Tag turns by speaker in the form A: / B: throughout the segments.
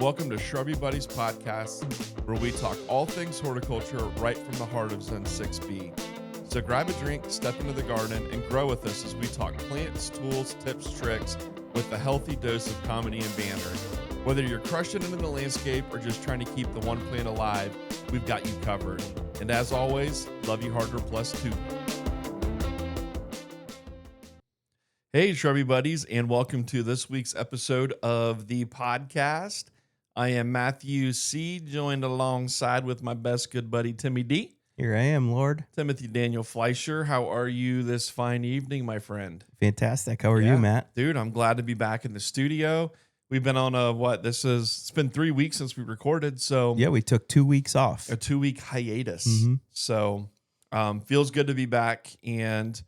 A: welcome to Shrubby Buddies Podcast, where we talk all things horticulture right from the heart of Zen 6B. So grab a drink, step into the garden, and grow with us as we talk plants, tools, tips, tricks, with a healthy dose of comedy and banter. Whether you're crushing it in the landscape or just trying to keep the one plant alive, we've got you covered. And as always, love you harder +2. Hey, Shrubby Buddies, and welcome to this week's episode of the podcast. I am Matthew C., joined alongside with my best good buddy, Timmy D.
B: Here I am, Lord.
A: Timothy Daniel Fleischer. How are you this fine evening, my friend?
B: Fantastic. How are you, Matt?
A: Dude, I'm glad to be back in the studio. We've been on it's been 3 weeks since we recorded. So
B: yeah, we took 2 weeks off.
A: A 2-week hiatus.
B: Mm-hmm.
A: So feels good to be back and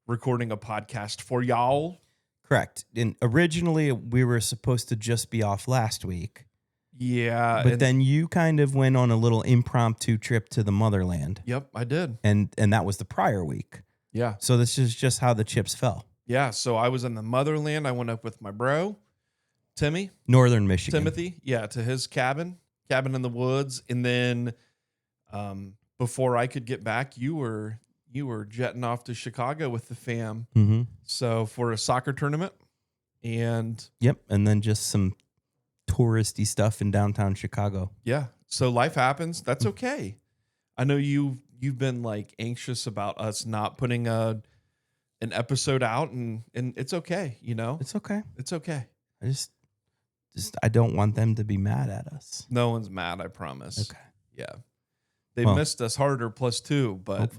A: recording a podcast for y'all.
B: Correct. And originally we were supposed to just be off last week.
A: Yeah.
B: But then you kind of went on a little impromptu trip to the motherland.
A: Yep, I did.
B: And that was the prior week.
A: Yeah.
B: So this is just how the chips fell.
A: Yeah. So I was in the motherland. I went up with my bro, Timmy.
B: Northern Michigan.
A: Timothy. Yeah. To his cabin in the woods. And then before I could get back, you were jetting off to Chicago with the fam.
B: Mm-hmm.
A: So for a soccer tournament. And
B: yep. And then just some touristy stuff in downtown Chicago.
A: Yeah. So life happens. That's okay. I know you've been like anxious about us not putting an episode out, and it's okay, you know?
B: It's okay.
A: It's okay.
B: I just I don't want them to be mad at us.
A: No one's mad, I promise.
B: Okay.
A: Yeah. They missed us harder +2, but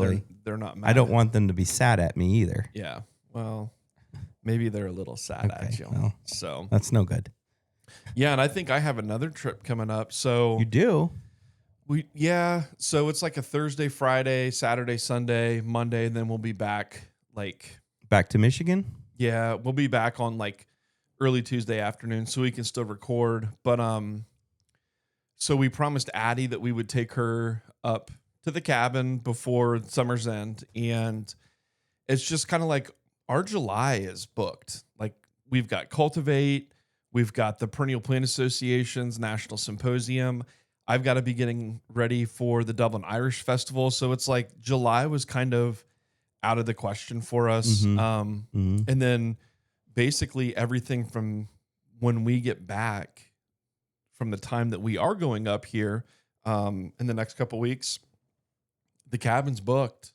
A: they're not mad.
B: I don't want them to be sad at me either.
A: Yeah. Well, maybe they're a little sad at you.
B: Well,
A: so
B: that's no good.
A: Yeah, and I think I have another trip coming up. So
B: you do?
A: So it's like a Thursday, Friday, Saturday, Sunday, Monday, and then we'll be back
B: back to Michigan?
A: Yeah, we'll be back on like early Tuesday afternoon so we can still record. But so we promised Addie that we would take her up to the cabin before summer's end, and it's just kind of like our July is booked. Like we've got Cultivate, we've got the Perennial Plant Association's National Symposium. I've got to be getting ready for the Dublin Irish Festival. So it's like July was kind of out of the question for us. And then basically everything from when we get back from the time that we are going up here in the next couple weeks, the cabin's booked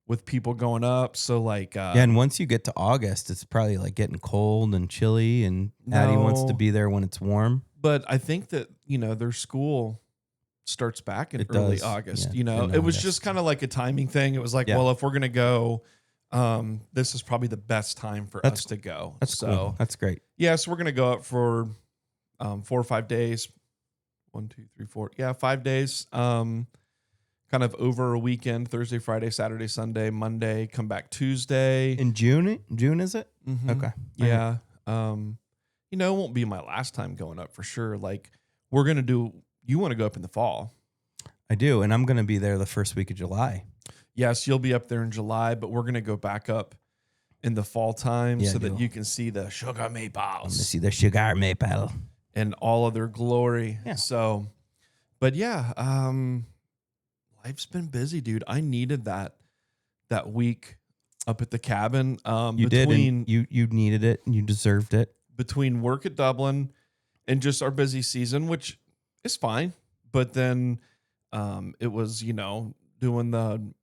A: with people going up. So like,
B: and once you get to August, it's probably like getting cold and chilly, and Addie wants to be there when it's warm.
A: But I think that, their school starts back in early August. It was just kind of like a timing thing. It was like, well, if we're going to go, this is probably the best time for us to go.
B: That's cool. That's great.
A: Yeah. So we're going to go up for 4 or 5 days. 1, 2, 3, 4. Yeah. 5 days. Kind of over a weekend, Thursday, Friday, Saturday, Sunday, Monday, come back Tuesday.
B: In June? June, is it?
A: Mm-hmm.
B: Okay.
A: Yeah. It won't be my last time going up for sure. Like you want to go up in the fall.
B: I do. And I'm going to be there the first week of July.
A: Yes. You'll be up there in July, but we're going to go back up in the fall time so that you can see the sugar maples.
B: I'm going to see the sugar maple.
A: And all of their glory.
B: Yeah.
A: So, but yeah, life's been busy, dude. I needed that week up at the cabin.
B: You did. And you needed it, and you deserved it.
A: Between work at Dublin and just our busy season, which is fine. But then it was, doing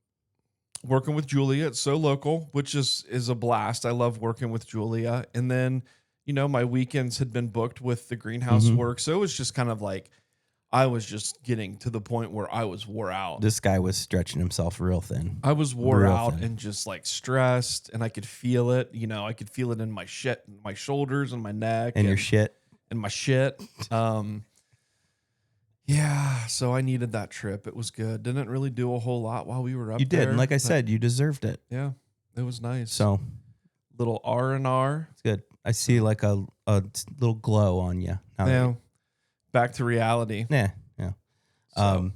A: working with Julia. It's so local, which is a blast. I love working with Julia. And then, my weekends had been booked with the greenhouse work. So it was just kind of like, I was just getting to the point where I was wore out.
B: This guy was stretching himself real thin.
A: I was wore out and just like stressed, and I could feel it. I could feel it in my shoulders and my neck
B: and your shit
A: and my shit. Yeah. So I needed that trip. It was good. Didn't really do a whole lot while we were up there.
B: You did. And like I said, you deserved it.
A: Yeah. It was nice.
B: So
A: little R&R.
B: It's good. I see like a little glow on you.
A: Yeah. Back to reality.
B: Yeah.
A: So.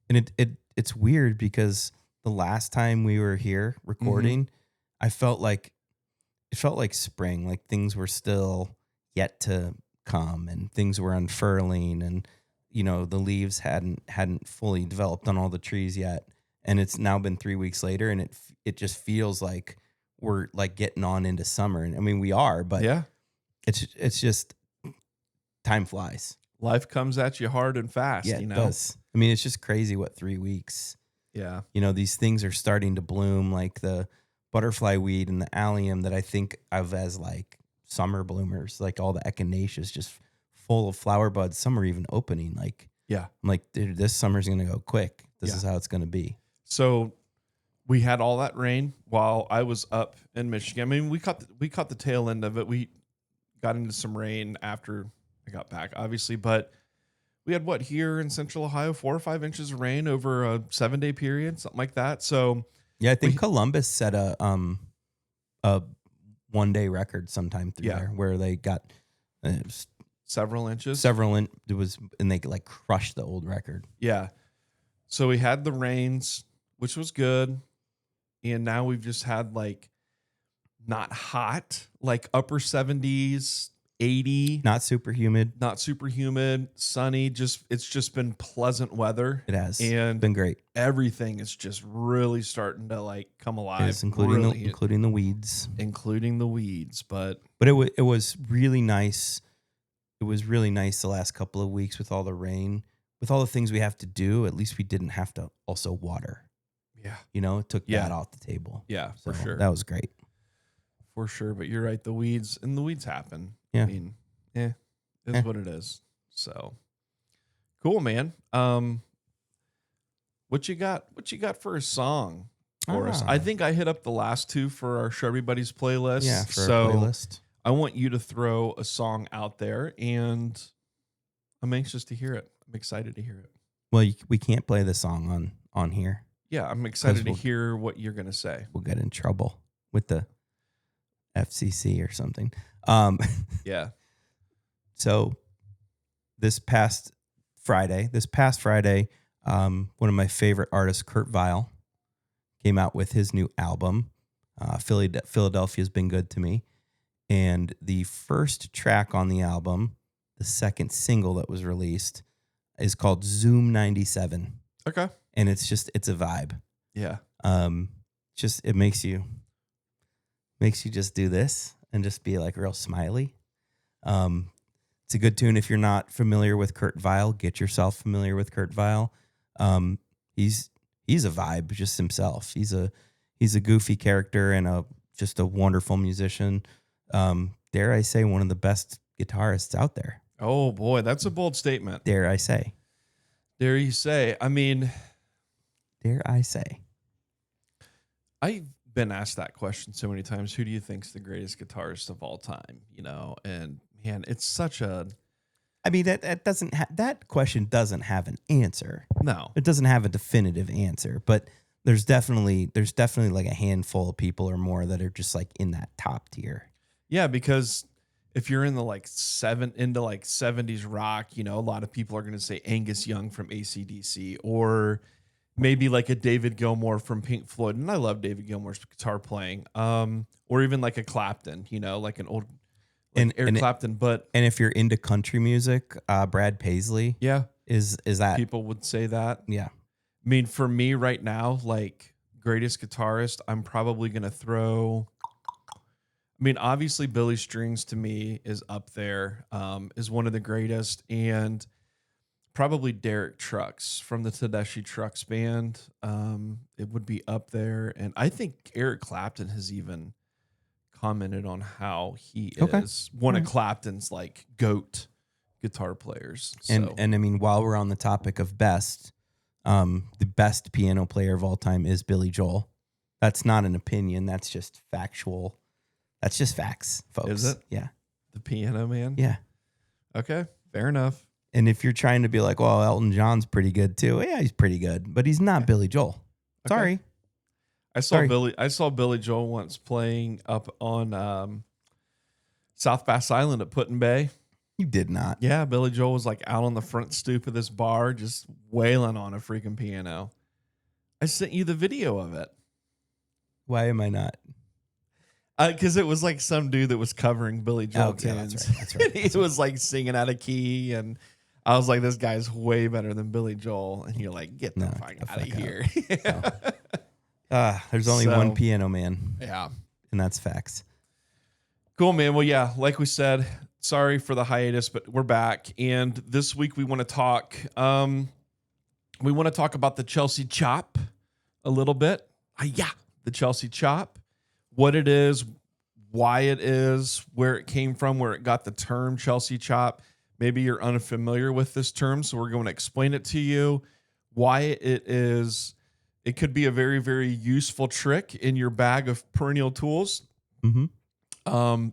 B: And it's weird because the last time we were here recording, it felt like spring, like things were still yet to come and things were unfurling and, the leaves hadn't fully developed on all the trees yet. And it's now been 3 weeks later, and it just feels like we're like getting on into summer. And I mean, we are, but
A: Yeah.
B: it's just time flies.
A: Life comes at you hard and fast,
B: Yeah, it does. I mean, it's just crazy what 3 weeks.
A: Yeah.
B: These things are starting to bloom, like the butterfly weed and the allium that I think of as like summer bloomers, like all the echinaceas just full of flower buds. Some are even opening. Like,
A: Yeah.
B: I'm like, dude, this summer's going to go quick. This
A: Yeah.
B: is how it's going to be.
A: So we had all that rain while I was up in Michigan. I mean, we caught the tail end of it. We got into some rain after I got back, obviously, but we had here in Central Ohio, 4 or 5 inches of rain over a 7-day period, something like that. So
B: yeah, I think Columbus set a 1-day record sometime through there where they got
A: several inches,
B: and they like crushed the old record.
A: Yeah. So we had the rains, which was good. And now we've just had like not hot, like upper 70s, 80.
B: Not super humid.
A: Sunny. It's just been pleasant weather.
B: It has.
A: And
B: been great.
A: Everything is just really starting to like come alive.
B: Yes, including the weeds.
A: Including the weeds. But
B: it was really nice. It was really nice the last couple of weeks with all the rain. With all the things we have to do, at least we didn't have to also water.
A: Yeah.
B: It took that off the table.
A: Yeah,
B: so
A: for sure.
B: That was great.
A: For sure. But you're right. The weeds happen.
B: Yeah.
A: I mean, what it is. So cool, man. What you got for a song for us? I think I hit up the last 2 for our Shrubby Buddies playlist.
B: Yeah, for our playlist.
A: I want you to throw a song out there, and I'm anxious to hear it. I'm excited to hear it.
B: Well, we can't play the song on here.
A: Yeah, I'm excited to hear what you're going to say.
B: We'll get in trouble with the FCC or something.
A: Yeah.
B: So this past Friday, one of my favorite artists, Kurt Vile, came out with his new album. Philadelphia's Been Good to Me. And the first track on the album, the second single that was released, is called Zoom 97.
A: Okay.
B: And it's a vibe.
A: Yeah.
B: It makes you just do this and just be like real smiley. It's a good tune. If you're not familiar with Kurt Vile, get yourself familiar with Kurt Vile. He's a vibe just himself. He's a goofy character and just a wonderful musician. Dare I say, one of the best guitarists out there.
A: Oh boy, that's a bold statement.
B: Dare I say?
A: Dare you say? I mean,
B: dare I say?
A: I've been asked that question so many times. Who do you think's the greatest guitarist of all time? And man, it's such a.
B: I mean, that question doesn't have an answer.
A: No,
B: it doesn't have a definitive answer. But there's definitely like a handful of people or more that are just like in that top tier.
A: Yeah, because if you're in the like 70s rock, a lot of people are going to say Angus Young from AC/DC, or maybe like a David Gilmour from Pink Floyd. And I love David Gilmour's guitar playing. Or even like a Clapton, like an old Eric Clapton.
B: And if you're into country music, Brad Paisley, is that
A: people would say that.
B: Yeah.
A: I mean, for me right now, like greatest guitarist, I'm probably going to throw. I mean, obviously Billy Strings to me is up there, is one of the greatest, and probably Derek Trucks from the Tedeschi Trucks band. It would be up there. And I think Eric Clapton has even commented on how he is one of Clapton's like GOAT guitar players. So.
B: And I mean, while we're on the topic of best, the best piano player of all time is Billy Joel. That's not an opinion. That's just factual. That's just facts, folks.
A: Is it?
B: Yeah.
A: The Piano Man?
B: Yeah.
A: Okay. Fair enough.
B: And if you're trying to be like, well, Elton John's pretty good too. Yeah, he's pretty good, but he's not Billy Joel. Sorry.
A: I saw Billy Joel once playing up on South Bass Island at Put in Bay.
B: You did not.
A: Yeah, Billy Joel was like out on the front stoop of this bar just wailing on a freaking piano. I sent you the video of it.
B: Why am I not?
A: Because it was like some dude that was covering Billy Joel
B: Okay,
A: tunes.
B: that's right. That's right.
A: He was like singing out of key, and I was like, "This guy's way better than Billy Joel." And you're like, "Get the fuck out of here!"
B: There's only one piano man,
A: Yeah,
B: and that's facts.
A: cool, man. Well, yeah, like we said, sorry for the hiatus, but we're back, and this week we want to talk. We want to talk about the Chelsea chop a little bit. The Chelsea chop. What it is, why it is, where it came from, where it got the term Chelsea chop. Maybe you're unfamiliar with this term, so we're going to explain it to you. Why it is. It could be a very, very useful trick in your bag of perennial tools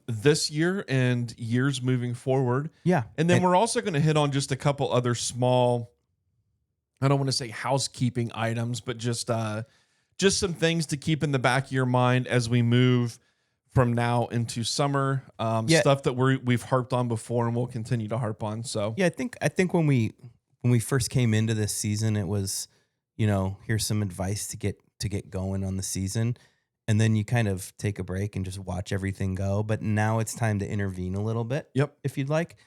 A: this year and years moving forward.
B: Yeah.
A: And then we're also going to hit on just a couple other small, I don't want to say housekeeping items, but just some things to keep in the back of your mind as we move from now into summer. Stuff that we've harped on before and we'll continue to harp on. So
B: yeah, I think when we first came into this season, it was, here's some advice to get going on the season, and then you kind of take a break and just watch everything go. But now it's time to intervene a little bit, if you'd like,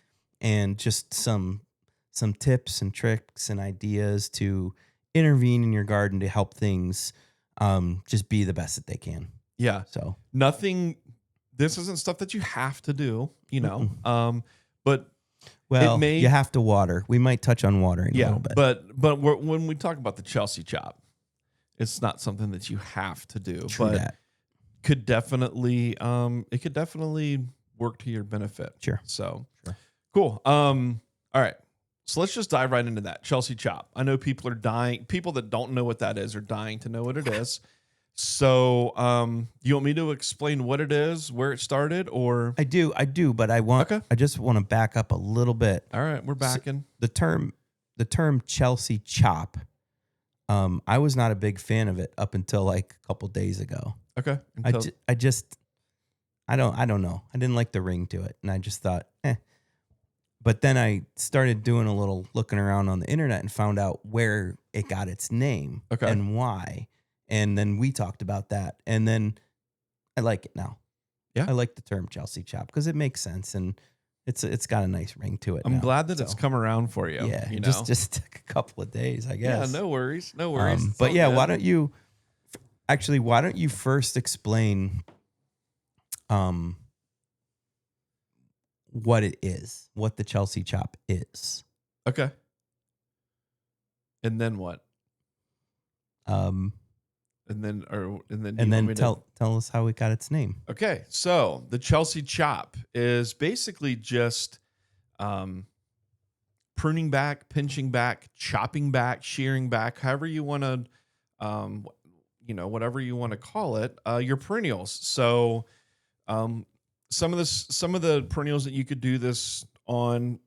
B: and just some tips and tricks and ideas to intervene in your garden to help things just be the best that they can.
A: Yeah.
B: So
A: this isn't stuff that you have to do, but
B: you have to water. We might touch on watering a little bit.
A: But when we talk about the Chelsea chop, it's not something that you have to do.
B: True
A: but
B: that.
A: Could definitely work to your benefit.
B: Sure.
A: So
B: sure.
A: Cool. All right. So let's just dive right into that Chelsea chop. I know people are dying. People that don't know what that is are dying to know what it is. So, you want me to explain what it is, where it started, or
B: I do, but I just want to back up a little bit.
A: All right, we're backing.
B: So the term Chelsea chop. I was not a big fan of it up until like a couple days ago.
A: Okay.
B: I don't know. I didn't like the ring to it, and I just thought, But then I started doing a little looking around on the internet and found out where it got its name and why. And then we talked about that. And then I like it now.
A: Yeah.
B: I like the term Chelsea chop because it makes sense and it's got a nice ring to it.
A: I'm glad that it's come around for you.
B: Yeah. Just took a couple of days, I guess.
A: Yeah, no worries.
B: But yeah, why don't you first explain what it is, what the Chelsea chop is.
A: Okay. And then what? And then
B: tell us how it got its name.
A: Okay. So the Chelsea chop is basically just pruning back, pinching back, chopping back, shearing back, however you want to, whatever you want to call it, your perennials. So, some of the perennials that you could do this on,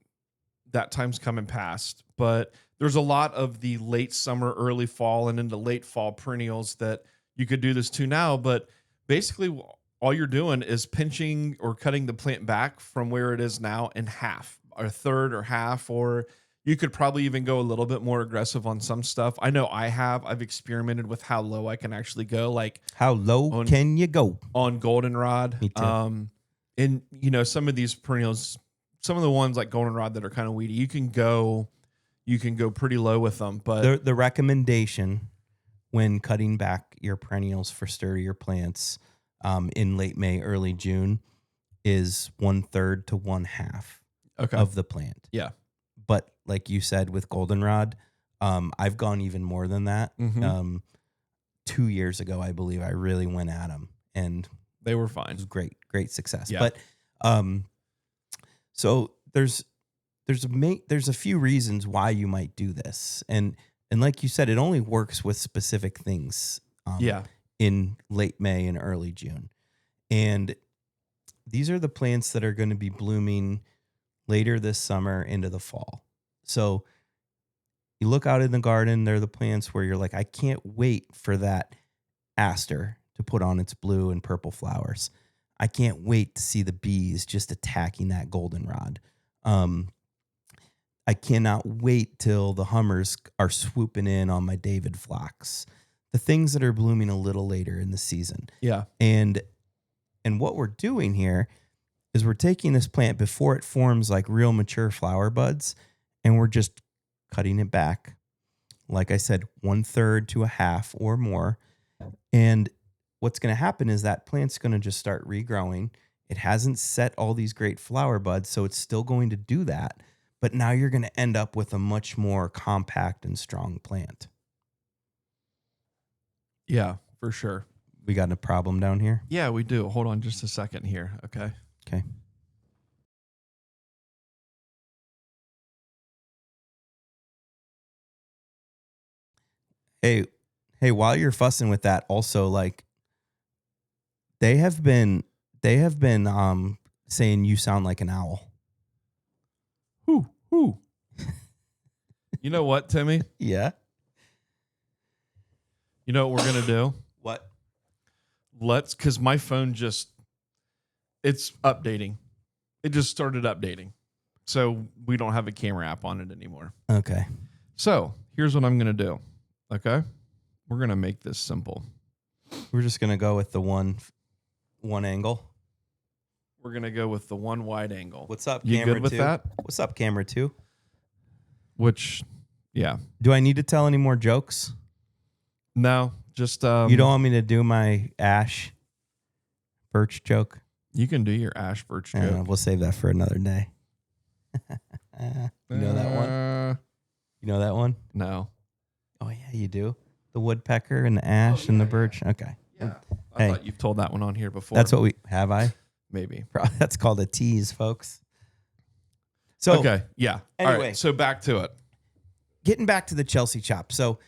A: that time's coming past, but there's a lot of the late summer, early fall, and into late fall perennials that you could do this to now. But basically, all you're doing is pinching or cutting the plant back from where it is now in half, or a third, or half, or you could probably even go a little bit more aggressive on some stuff. I know I've experimented with how low I can actually go. Like,
B: how low can you go
A: on goldenrod?
B: Me too.
A: And some of these perennials, some of the ones like goldenrod that are kind of weedy, you can go pretty low with them. But
B: the recommendation when cutting back your perennials for sturdier plants in late May, early June is 1/3 to 1/2 of the plant.
A: Yeah.
B: But like you said with goldenrod, I've gone even more than that.
A: Mm-hmm.
B: 2 years ago, I believe I really went at them and
A: they were fine.
B: It was great success.
A: Yeah.
B: But so there's a few reasons why you might do this, and like you said, it only works with specific things. In late May and early June, and these are the plants that are going to be blooming later this summer into the fall. So you look out in the garden, they're the plants where you're like, I can't wait for that aster to put on its blue and purple flowers. I can't wait to see the bees just attacking that goldenrod. I cannot wait till the hummers are swooping in on my David phlox. The things that are blooming a little later in the season.
A: Yeah.
B: And And what we're doing here is we're taking this plant before it forms like real mature flower buds, and we're just cutting it back. Like I said, 1/3 to a half or more. And what's going to happen is that plant's going to just start regrowing. It hasn't set all these great flower buds, so it's still going to do that. But now you're going to end up with a much more compact and strong plant.
A: Yeah, for sure.
B: We got a problem down here?
A: Yeah, we do. Hold on just a second here. Okay.
B: Okay. Hey, while you're fussing with that, also like they have been saying you sound like an owl.
A: Whoo. You know what, Timmy?
B: Yeah.
A: You know what we're going to do?
B: What?
A: Because my phone it's updating. It just started updating. So we don't have a camera app on it anymore.
B: Okay.
A: So here's what I'm going to do. Okay. We're going to make this simple.
B: We're just going to go with the one angle.
A: We're going to go with the one wide angle.
B: What's up,
A: You
B: camera
A: good with
B: 2?
A: that?
B: What's up, camera 2?
A: Which, yeah.
B: Do I need to tell any more jokes?
A: No, just...
B: you don't want me to do my ash birch joke?
A: You can do your ash birch joke.
B: We'll save that for another day. You know that one? You know that one?
A: No.
B: Oh, yeah, you do. The woodpecker and the ash and the birch. Yeah. Okay.
A: Yeah. I thought you've told that one on here before.
B: That's what have I?
A: Maybe.
B: That's called a tease, folks. So
A: okay. Yeah.
B: Anyway.
A: All right. So back to it.
B: Getting back to the Chelsea chop. So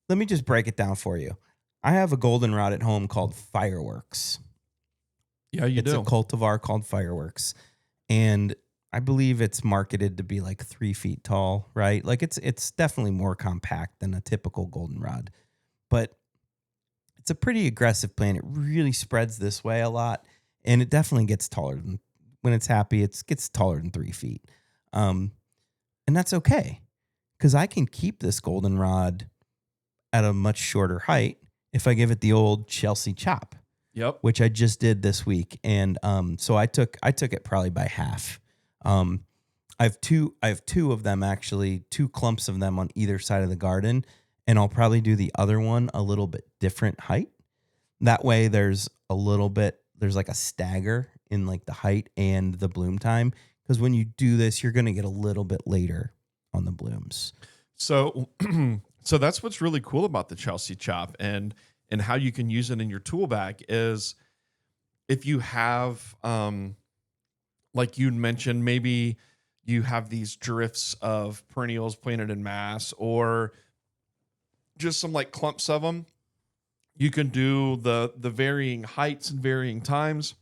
B: let me just break it down for you. I have a goldenrod at home called Fireworks.
A: Yeah,
B: It's a cultivar called Fireworks. And I believe it's marketed to be like 3 feet tall, right? Like it's definitely more compact than a typical goldenrod. But it's a pretty aggressive plant. It really spreads this way a lot. And it definitely gets taller than, when it's happy, it gets taller than 3 feet. And that's okay. Because I can keep this goldenrod at a much shorter height if I give it the old Chelsea chop.
A: Yep.
B: Which I just did this week. And so I took it probably by half. I have two of them, actually, 2 clumps of them on either side of the garden. And I'll probably do the other one a little bit different height. That way there's like a stagger in like the height and the bloom time. Because when you do this, you're going to get a little bit later on the blooms.
A: So that's what's really cool about the Chelsea chop and how you can use it in your tool bag is if you have, like you'd mentioned, maybe you have these drifts of perennials planted in mass or just some like clumps of them. You can do the varying heights and varying times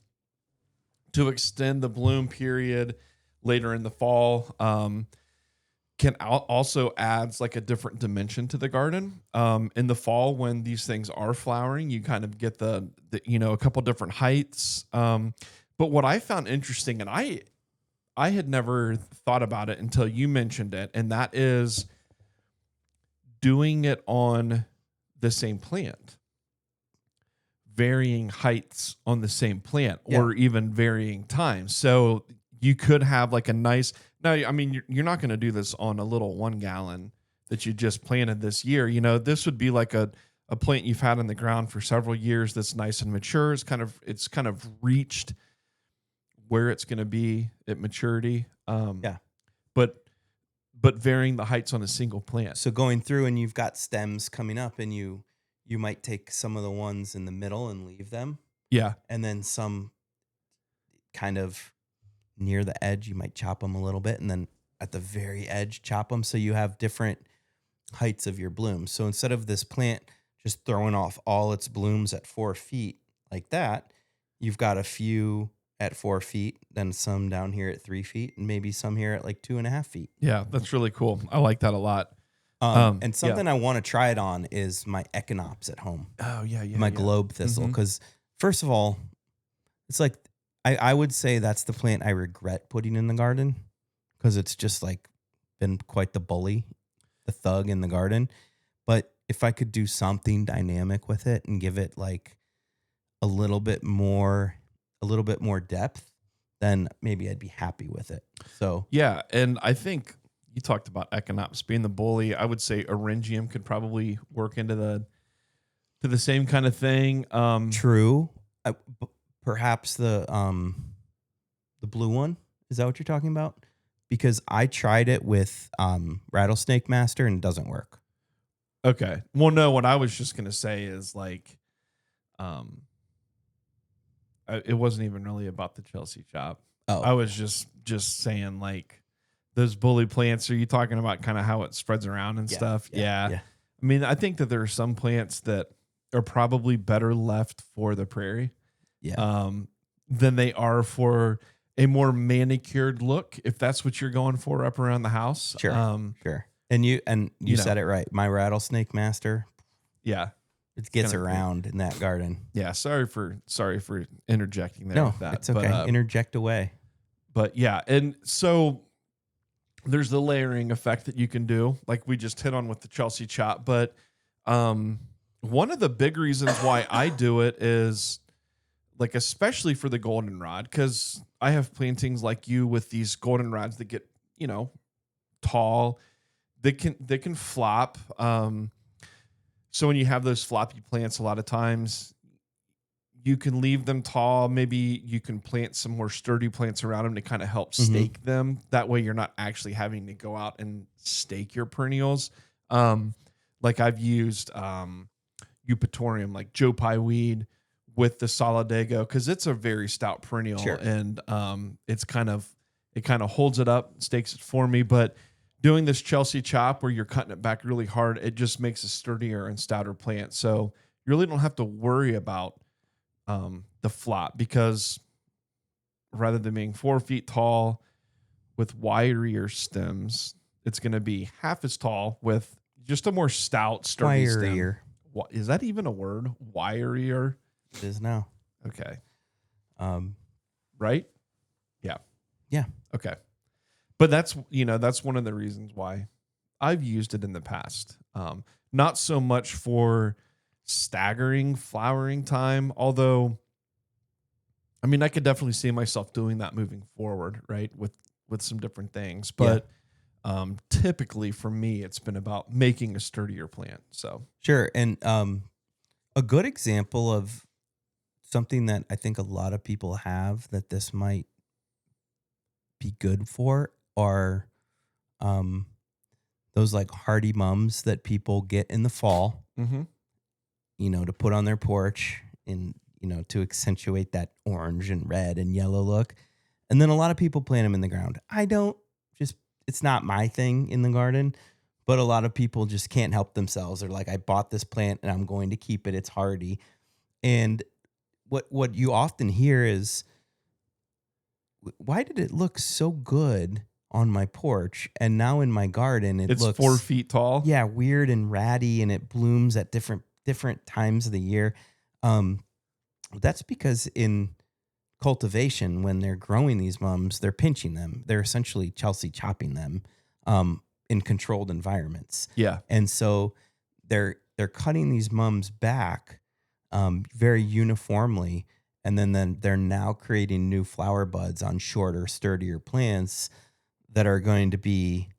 A: to extend the bloom period later in the fall. Can also adds like a different dimension to the garden. In the fall, when these things are flowering, you kind of get the a couple different heights. But what I found interesting, and I had never thought about it until you mentioned it, and that is doing it on the same plant. Varying heights on the same plant, or even varying times. So you could have like a nice... Now, I mean, you're not going to do this on a little 1 gallon that you just planted this year. This would be like a plant you've had in the ground for several years that's nice and mature. It's kind of reached where it's going to be at maturity. But varying the heights on a single plant.
B: So going through and you've got stems coming up and you might take some of the ones in the middle and leave them.
A: Yeah.
B: And then some kind of near the edge, you might chop them a little bit, and then at the very edge, chop them so you have different heights of your blooms. So instead of this plant just throwing off all its blooms at 4 feet like that, you've got a few at 4 feet, then some down here at 3 feet, and maybe some here at like 2.5 feet.
A: Yeah, that's really cool. I like that a lot.
B: And something I want to try it on is my echinops at home.
A: Oh, yeah.
B: My globe thistle. Because first of all, it's like, I would say that's the plant I regret putting in the garden because it's just like been quite the bully, the thug in the garden. But if I could do something dynamic with it and give it like a little bit more depth, then maybe I'd be happy with it. So
A: Yeah, and I think you talked about Echinops being the bully. I would say Orangium could probably work into the same kind of thing.
B: true. Perhaps the blue one, is that what you're talking about? Because I tried it with Rattlesnake Master and it doesn't work.
A: Okay. Well, no, what I was just gonna say is like, it wasn't even really about the Chelsea chop.
B: Oh,
A: I was just saying like those bully plants. Are you talking about kind of how it spreads around and stuff? Yeah. I mean, I think that there are some plants that are probably better left for the prairie, than they are for a more manicured look, if that's what you're going for up around the house.
B: Sure. Sure. And you said it right. My Rattlesnake Master.
A: Yeah.
B: It gets around in that garden.
A: Yeah. Sorry for interjecting there.
B: No,
A: with that.
B: It's okay.
A: But,
B: interject away.
A: But yeah. And so there's the layering effect that you can do, like we just hit on with the Chelsea chop. But one of the big reasons why I do it is like, especially for the goldenrod, because I have plantings like you with these goldenrods that get, tall. They can flop. So when you have those floppy plants, a lot of times you can leave them tall. Maybe you can plant some more sturdy plants around them to kind of help stake them. That way you're not actually having to go out and stake your perennials. Like I've used Eupatorium, like Joe Pye weed with the Solidago, because it's a very stout perennial.
B: Sure.
A: And it kind of holds it up, stakes it for me. But doing this Chelsea chop where you're cutting it back really hard, it just makes a sturdier and stouter plant. So you really don't have to worry about the flop, because rather than being 4 feet tall with wirier stems, it's going to be half as tall with just a more stout, sturdy stem. Is that even a word? Wirier?
B: It is now.
A: Okay. Right? Yeah.
B: Yeah.
A: Okay. But that's one of the reasons why I've used it in the past. Not so much for staggering flowering time, although, I mean, I could definitely see myself doing that moving forward, right? With some different things. But typically for me, it's been about making a sturdier plant. So
B: sure. And a good example of something that I think a lot of people have that this might be good for are those like hardy mums that people get in the fall, to put on their porch and, to accentuate that orange and red and yellow look. And then a lot of people plant them in the ground. It's not my thing in the garden, but a lot of people just can't help themselves. They're like, I bought this plant and I'm going to keep it. It's hardy. And what you often hear is, why did it look so good on my porch, and now in my garden it's looks
A: 4 feet tall?
B: Yeah, weird and ratty, and it blooms at different times of the year. That's because in cultivation, when they're growing these mums, they're pinching them. They're essentially Chelsea chopping them in controlled environments.
A: Yeah,
B: and so they're cutting these mums back very uniformly. And then they're now creating new flower buds on shorter, sturdier plants that are going to be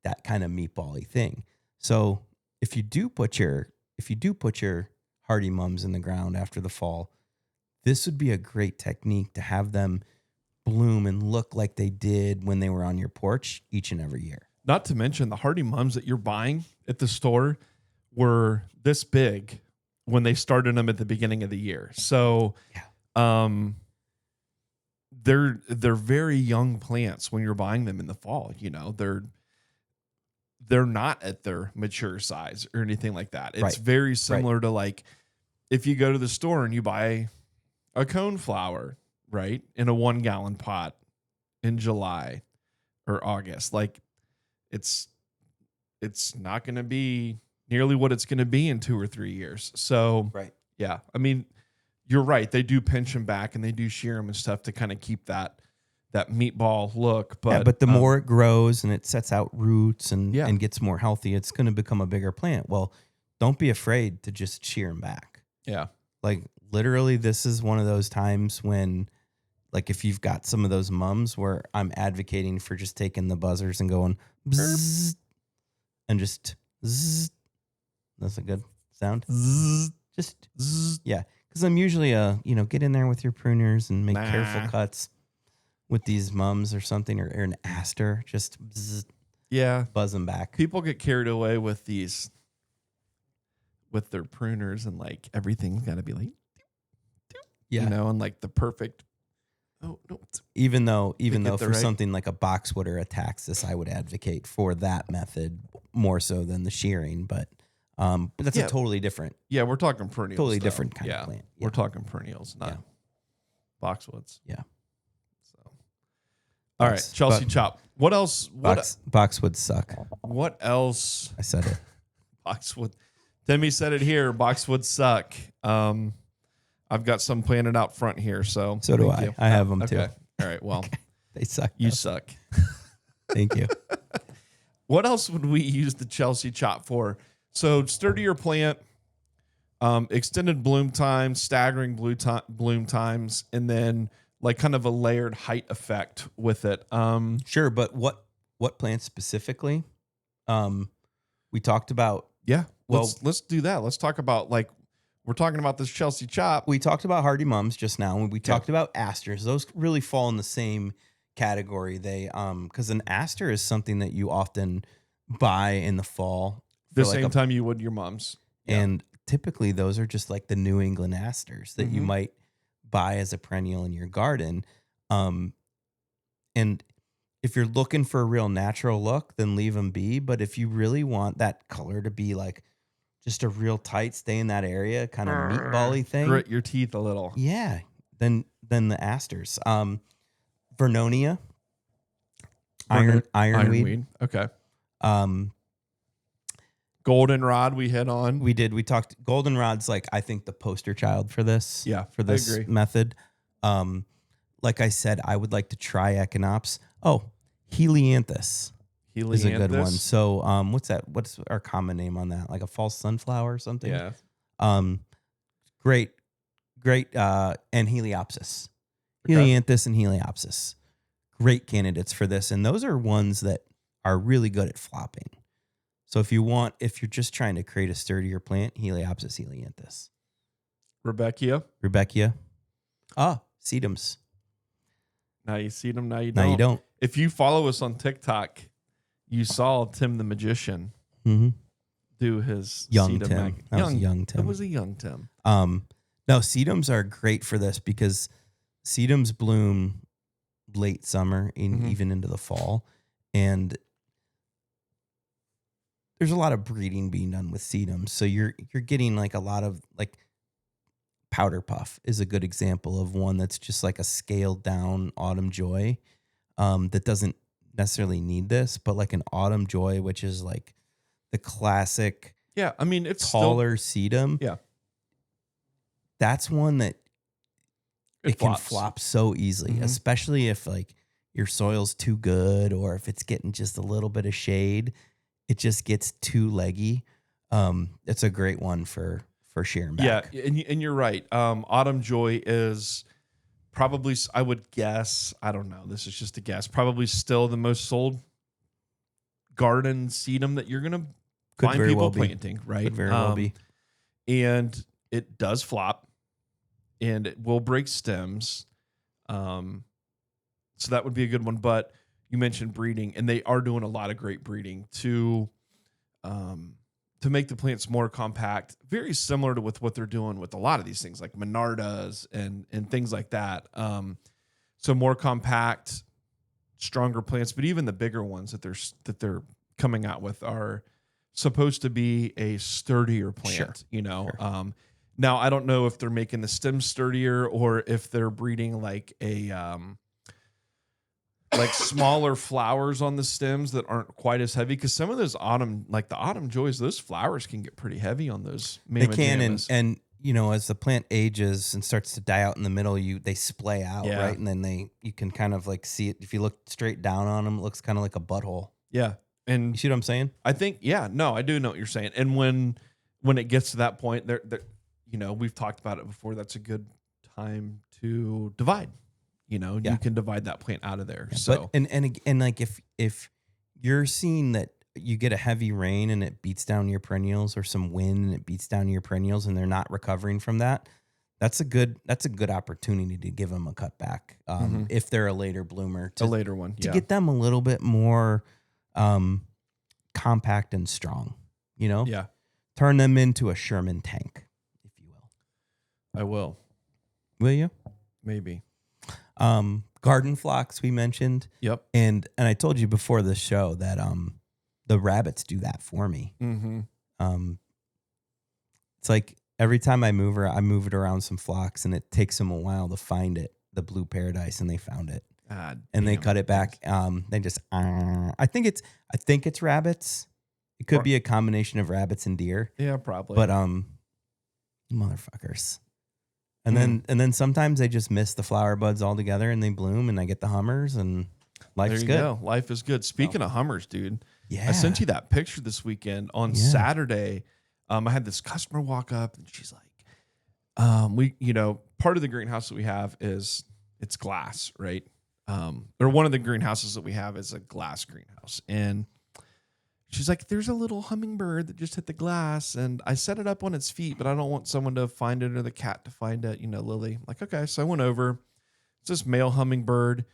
B: that kind of meatball-y thing. So if you do put your hardy mums in the ground after the fall, this would be a great technique to have them bloom and look like they did when they were on your porch each and every year.
A: Not to mention the hardy mums that you're buying at the store were this big when they started them at the beginning of the year. So they're very young plants when you're buying them in the fall. They're not at their mature size or anything like that. It's very similar to like if you go to the store and you buy a coneflower, right, in a 1 gallon pot in July or August, like it's not going to be nearly what it's going to be in 2 or 3 years. So yeah, I mean, you're right. They do pinch them back and they do shear them and stuff to kind of keep that meatball look.
B: But the more it grows and it sets out roots and gets more healthy, it's going to become a bigger plant. Well, don't be afraid to just shear them back.
A: Yeah.
B: Like literally, this is one of those times when, like, if you've got some of those mums where I'm advocating for just taking the buzzers and going bzzz, and just zzz. That's a good sound.
A: Zzz,
B: Just
A: zzz.
B: yeah, because I'm usually get in there with your pruners and make careful cuts with these mums or something, or an aster. Just bzzz,
A: Yeah.
B: buzz them back.
A: People get carried away with these, with their pruners, and like everything's got to be like,
B: Yeah,
A: and like the perfect. Oh no!
B: even though
A: get
B: for
A: the right-
B: something like a boxwood or a taxus, I would advocate for that method more so than the shearing. But that's
A: Yeah.
B: a totally different,
A: Yeah, we're talking perennials.
B: totally
A: though.
B: different kind
A: Yeah,
B: of plant.
A: we're talking perennials, not
B: Yeah.
A: boxwoods.
B: Yeah.
A: So, all right,
B: Box-
A: Chelsea
B: but-
A: Chop. What else?
B: Boxwoods suck.
A: What else?
B: I said it.
A: Boxwood. Timmy said it here. Boxwoods suck. I've got some planted out front here, so
B: So do
A: thank
B: I.
A: you.
B: I have them too.
A: Okay. All right. Well,
B: They suck.
A: you
B: though.
A: suck.
B: Thank you.
A: What else would we use the Chelsea Chop for? So sturdier plant, extended bloom time, staggering bloom times, and then like kind of a layered height effect with it.
B: Sure, but what plants specifically? We talked about.
A: Yeah.
B: Well-
A: Let's do that. Let's talk about, like, we're talking about this Chelsea Chop.
B: We talked about hardy mums just now, and we talked about asters. Those really fall in the same category. They because an aster is something that you often buy in the fall.
A: The
B: for like
A: same time you would your mom's. Yeah.
B: And typically those are just like the New England asters that you
A: Mhm.
B: might buy as a perennial in your garden. And if you're looking for a real natural look, then leave them be. But if you really want that color to be like just a real tight, stay in that area kind of meatball-y thing,
A: Grit your teeth a little.
B: yeah, then the asters. Vernonia, ironweed.
A: Okay.
B: Um,
A: Goldenrod we hit on.
B: we talked goldenrod's like I think the poster child for this.
A: Yeah,
B: for
A: I
B: this
A: agree.
B: method. Like I said, I would like to try Echinops. Oh, Helianthus is a good one. So what's that? What's our common name on that? Like a false sunflower or something?
A: Yeah.
B: Great, and Heliopsis.
A: Okay.
B: Helianthus and Heliopsis. Great candidates for this. And those are ones that are really good at flopping. So if you're just trying to create a sturdier plant, Heliopsis, Helianthus.
A: Rebecca.
B: Sedums.
A: Now you see them, now you
B: No,
A: don't.
B: you don't.
A: If you follow us on TikTok, you saw Tim the Magician
B: Mm-hmm.
A: do his
B: Young
A: sedum
B: Tim. That was young Tim.
A: That was a young Tim.
B: No, sedums are great for this because sedums bloom late summer and
A: Mhm.
B: even into the fall. And there's a lot of breeding being done with sedums. So you're getting like a lot of like powder puff is a good example of one that's just like a scaled down autumn joy that doesn't necessarily need this, but like an autumn joy, which is like the classic
A: Yeah, I mean, it's
B: taller sedum.
A: Yeah.
B: That's one that it can
A: flops.
B: flop so easily,
A: Mhm.
B: especially if like your soil's too good or if it's getting just a little bit of shade, it just gets too leggy. It's a great one for shearing back.
A: Yeah, and you're right. Autumn Joy is probably, I would guess, I don't know, this is just a guess, probably still the most sold garden sedum that you're going to
B: Could
A: find
B: very
A: people
B: well be.
A: planting, right?
B: Could very well be.
A: And it does flop and it will break stems. So that would be a good one. But you mentioned breeding, and they are doing a lot of great breeding to make the plants more compact, very similar to with what they're doing with a lot of these things like Monardas and things like that. So more compact, stronger plants, but even the bigger ones that they're coming out with are supposed to be a sturdier plant,
B: Sure.
A: Now I don't know if they're making the stem sturdier or if they're breeding like like smaller flowers on the stems that aren't quite as heavy. Cause some of those like the autumn joys, those flowers can get pretty heavy on those.
B: They can. And as the plant ages and starts to die out in the middle, they splay out,
A: Yeah.
B: right? And then you can kind of like see it. If you look straight down on them, it looks kind of like a butthole.
A: Yeah. And
B: You see what I'm saying?
A: I think, I do know what you're saying. And when it gets to that point, we've talked about it before. That's a good time to divide. You can divide that plant out of there.
B: Yeah,
A: so,
B: but, and like if you're seeing that you get a heavy rain and it beats down your perennials, or some wind and it beats down your perennials, and they're not recovering from that, that's a good opportunity to give them a cutback. If they're a later bloomer,
A: a later one,
B: to get them a little bit more compact and strong.
A: Yeah,
B: turn them into a Sherman tank, if you will.
A: I will.
B: Will you?
A: Maybe.
B: Garden phlox we mentioned.
A: Yep.
B: And I told you before the show that the rabbits do that for me. It's like every time I move it around some phlox, and it takes them a while to find it, the blue paradise, and they found it. And they cut it back. They just I think it's rabbits. It could be a combination of rabbits and deer.
A: Yeah, probably.
B: But motherfuckers. And then sometimes they just miss the flower buds altogether and they bloom, and I get the hummers, and life's good.
A: Go. Life is good. Speaking of hummers, dude.
B: Yeah.
A: I sent you that picture this weekend on Saturday. I had this customer walk up, and she's like, part of the greenhouse that we have it's glass, right? Or one of the greenhouses that we have is a glass greenhouse. And she's like, there's a little hummingbird that just hit the glass, and I set it up on its feet, but I don't want someone to find it or the cat to find it, Lily. I'm like, okay. So I went over. It's this male hummingbird.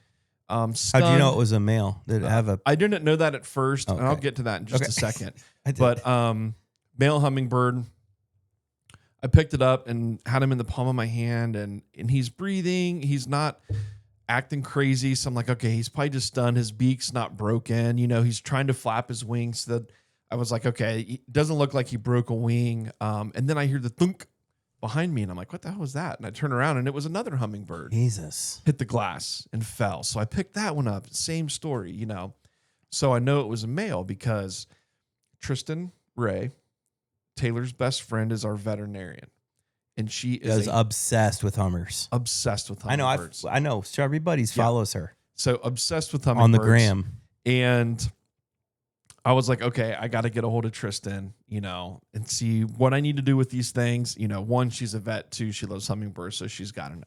B: How'd you know it was a male? Did it have a...
A: I didn't know that at first,
B: okay.
A: and I'll get to that in just a second.
B: I did.
A: But male hummingbird, I picked it up and had him in the palm of my hand, and he's breathing. He's not acting crazy. So I'm like, okay, he's probably just stunned. His beak's not broken. He's trying to flap his wings. So that I was like, okay, it doesn't look like he broke a wing. And then I hear the thunk behind me, and I'm like, what the hell was that? And I turn around, and it was another hummingbird.
B: Jesus.
A: Hit the glass and fell. So I picked that one up. Same story, So I know it was a male because Tristan Ray, Taylor's best friend, is our veterinarian. And she is
B: obsessed with hummers.
A: Obsessed with hummingbirds.
B: I know. Shrubby Buddies follows her.
A: So obsessed with hummingbirds.
B: On the gram.
A: And I was like, okay, I got to get a hold of Tristan, and see what I need to do with these things. One, she's a vet. Two, she loves hummingbirds, so she's got to know.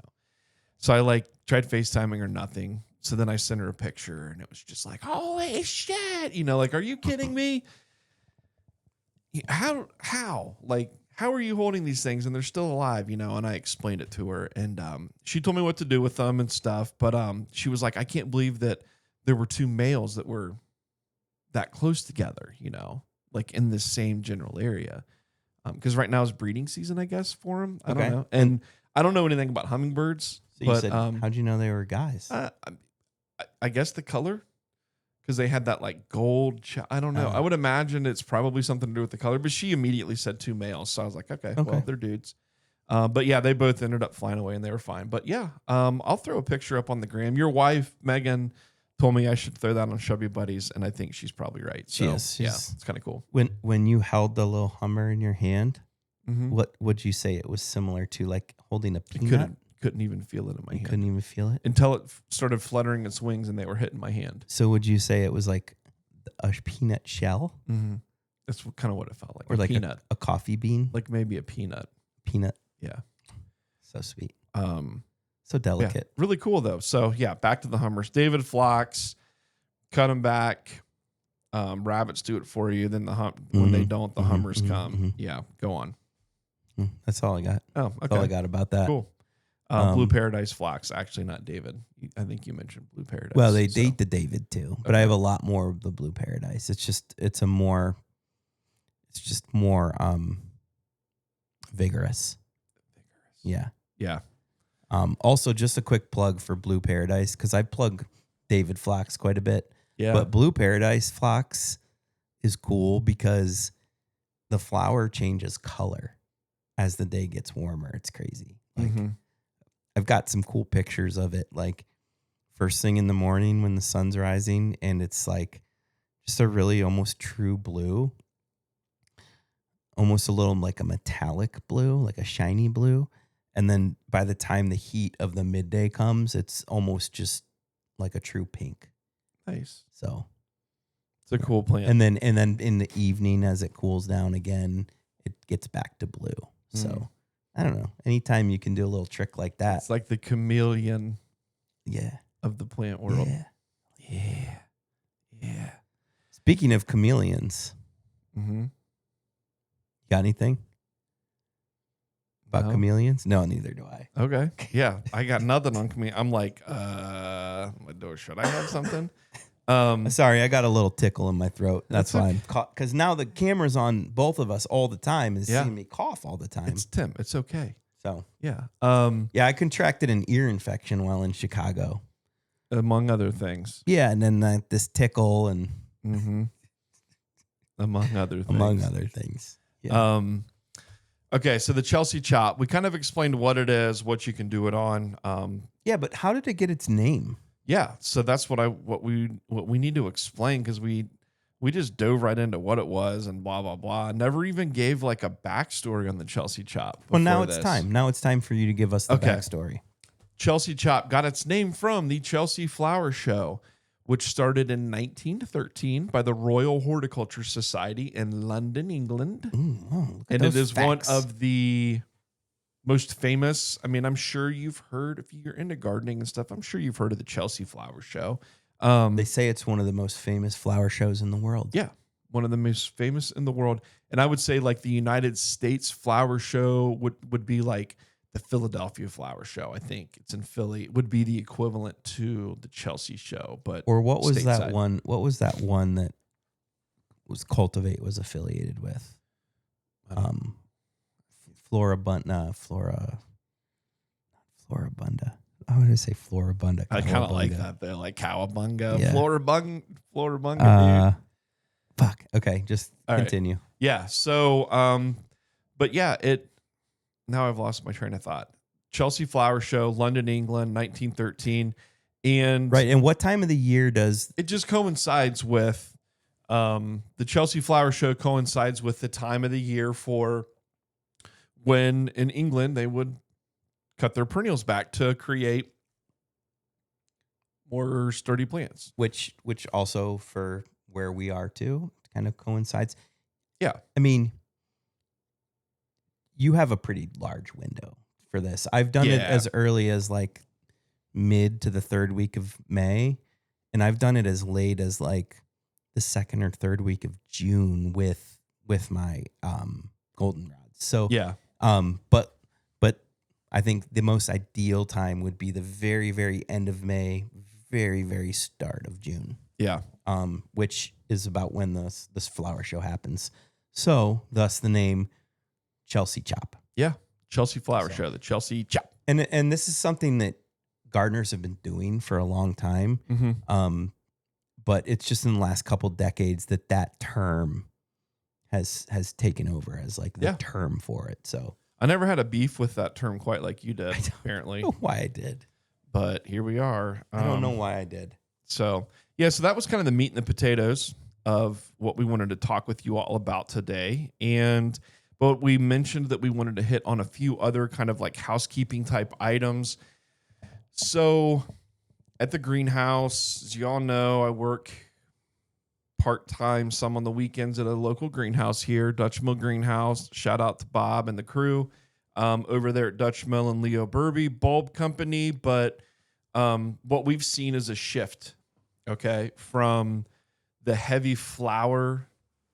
A: So I tried FaceTiming her, nothing. So then I sent her a picture, and it was just like, holy shit. Are you kidding me? How are you holding these things and they're still alive, And I explained it to her, and she told me what to do with them and stuff. But she was like, I can't believe that there were two males that were that close together, in the same general area. Because right now is breeding season, I guess, for them. I don't know. And I don't know anything about hummingbirds.
B: So you said, how'd you know they were guys?
A: I guess the color. Because they had that gold. I don't know. I would imagine it's probably something to do with the color. But she immediately said two males. So I was like, okay. Well, they're dudes. But yeah, they both ended up flying away and they were fine. But yeah, I'll throw a picture up on the gram. Your wife, Megan, told me I should throw that on Shrubby Buddies. And I think she's probably right. So yeah, it's kind of cool.
B: When you held the little hummer in your hand,
A: mm-hmm.
B: what would you say it was similar to? Like holding a peanut?
A: Couldn't even feel it in my hand.
B: Couldn't even feel it?
A: Until it started fluttering its wings and they were hitting my hand.
B: So would you say it was like a peanut shell?
A: Mm-hmm. That's kind of what it felt like.
B: Or like
A: peanut.
B: A coffee bean?
A: Like maybe a peanut.
B: Peanut?
A: Yeah.
B: So sweet. So delicate.
A: Yeah, really cool though. So yeah, back to the hummers. David Phlox, cut them back. Rabbits do it for you. Then when they don't, the hummers come. Mm-hmm. Yeah, go on.
B: That's all I got.
A: Oh, okay.
B: That's all I got about that.
A: Cool. Blue Paradise Phlox. Actually, not David. I think you mentioned Blue Paradise.
B: Well, they date the David too, but I have a lot more of the Blue Paradise. It's just more vigorous. Yeah.
A: Yeah.
B: Also, just a quick plug for Blue Paradise, because I plug David Phlox quite a bit.
A: Yeah.
B: But Blue Paradise Phlox is cool because the flower changes color as the day gets warmer. It's crazy. I've got some cool pictures of it, like first thing in the morning when the sun's rising, and it's like just a really almost true blue, almost a little like a metallic blue, like a shiny blue. And then by the time the heat of the midday comes, it's almost just like a true pink.
A: Nice.
B: So
A: it's a cool plant.
B: And then in the evening, as it cools down again, it gets back to blue. So I don't know. Anytime you can do a little trick like that.
A: It's like the chameleon
B: Yeah.
A: of the plant world.
B: Yeah.
A: Yeah.
B: Speaking of chameleons,
A: Mm-hmm.
B: got anything about
A: No.
B: chameleons? No, neither do I.
A: Okay. Yeah. I got nothing on chameleon. I'm like, should I have something?
B: Sorry, I got a little tickle in my throat. That's fine. Because now the camera's on both of us all the time and seeing me cough all the time.
A: It's Tim. It's okay.
B: So
A: Yeah.
B: yeah, I contracted an ear infection while in Chicago.
A: Among other things.
B: Yeah, and then this tickle and
A: among other things.
B: Among other things. Yeah.
A: Okay, so the Chelsea chop, we kind of explained what it is, what you can do it on.
B: Yeah, but how did it get its name?
A: Yeah, so that's what we need to explain, because we just dove right into what it was and blah blah blah. Never even gave like a backstory on the Chelsea chop.
B: Well, now it's time. Now it's time for you to give us the backstory.
A: Chelsea chop got its name from the Chelsea Flower Show, which started in 1913 by the Royal Horticulture Society in London, England. And it is one of the most famous. I mean, I'm sure you've heard, if you're into gardening and stuff, I'm sure you've heard of the Chelsea Flower Show.
B: They say it's one of the most famous flower shows in the world.
A: Yeah, one of the most famous in the world. And I would say like the United States Flower Show would be like the Philadelphia Flower Show. I think it's in Philly. It would be the equivalent to the Chelsea show. But
B: or what was
A: stateside.
B: that one? What was that one that was Cultivate was affiliated with? Florabunda. I want to say Florabunda.
A: I kind of like that. They're like Cowabunga,
B: Yeah.
A: Florabunga, dude.
B: Fuck. Okay, just
A: All right.
B: continue.
A: Yeah. So, but yeah, now I've lost my train of thought. Chelsea Flower Show, London, England, 1913. And
B: Right. And what time of the year does
A: it just coincides with, the Chelsea Flower Show coincides with the time of the year for when in England they would cut their perennials back to create more sturdy plants.
B: which also for where we are too kind of coincides?
A: Yeah.
B: I mean, you have a pretty large window for this. I've done it as early as like mid to the third week of May, and I've done it as late as like the second or third week of June with my goldenrods. So
A: Yeah.
B: but I think the most ideal time would be the very, very end of May, very, very start of June.
A: Yeah.
B: Which is about when this flower show happens. So thus the name Chelsea Chop.
A: Yeah. Chelsea Flower Show, the Chelsea Chop.
B: And this is something that gardeners have been doing for a long time.
A: Mm-hmm.
B: But it's just in the last couple decades that term has taken over as like the term for it. So
A: I never had a beef with that term quite like you did, apparently.
B: I don't know why I did.
A: But here we are.
B: I don't know why I did.
A: So, yeah, so that was kind of the meat and the potatoes of what we wanted to talk with you all about today. But we mentioned that we wanted to hit on a few other kind of like housekeeping type items. So at the greenhouse, as you all know, I work part-time, some on the weekends at a local greenhouse here, Dutch Mill Greenhouse. Shout out to Bob and the crew over there at Dutch Mill and Leo Burby Bulb Company. But what we've seen is a shift, okay, from the heavy flower